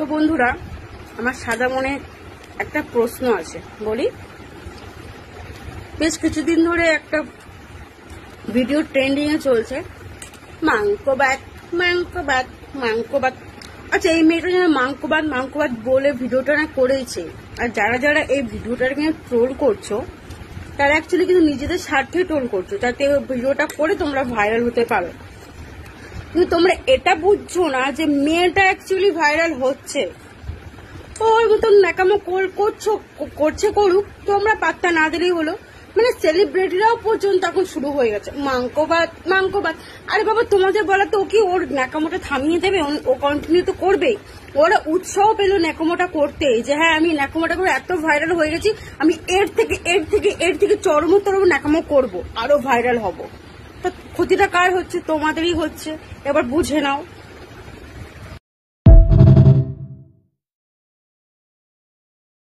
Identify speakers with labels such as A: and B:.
A: তো বন্ধুরা, আমার সাদা মনে একটা প্রশ্ন আছে, বলি। বেশ কিছুদিন ধরে একটা ভিডিও ট্রেন্ডিং এ চলছে, মাংকবাদ মাংকবাদ মাংকবাদ। আচ্ছা, এই মেয়েটা যেন মাংকবাদ বলে ভিডিওটা না করেছে। আর যারা যারা এই ভিডিওটাকে নিয়ে ট্রোল করছো, তারা অ্যাকচুয়ালি কিন্তু নিজেদের স্বার্থে ট্রোল করছো, যাতে ভিডিওটা করে তোমরা ভাইরাল হতে পারো। কিন্তু তোমরা এটা বুঝছো না যে মেয়েটা অ্যাকচুয়ালি ভাইরাল হচ্ছে। ওর মতন ন্যাকামো করছে করুক, তোমরা পাত্তা না দিলেই হলো। মানে সেলিব্রিটিরাও পর্যন্ত এখন শুরু হয়ে গেছে মাংকবাদ। আরে বাবা, তোমাদের বলা তো কি ওর ন্যাকামোটা থামিয়ে দেবে? ও কন্টিনিউ তো করবে। ওরা উৎসাহ পেলো ন্যাকামোটা করতে, যে হ্যাঁ আমি ন্যাকামোটা করে এত ভাইরাল হয়ে গেছি, আমি এর থেকে চরমতর ন্যাকামো করবো, আরো ভাইরাল হব। তা ক্ষতিটা কার হচ্ছে? তোমাদেরই হচ্ছে। এবার বুঝে নাও।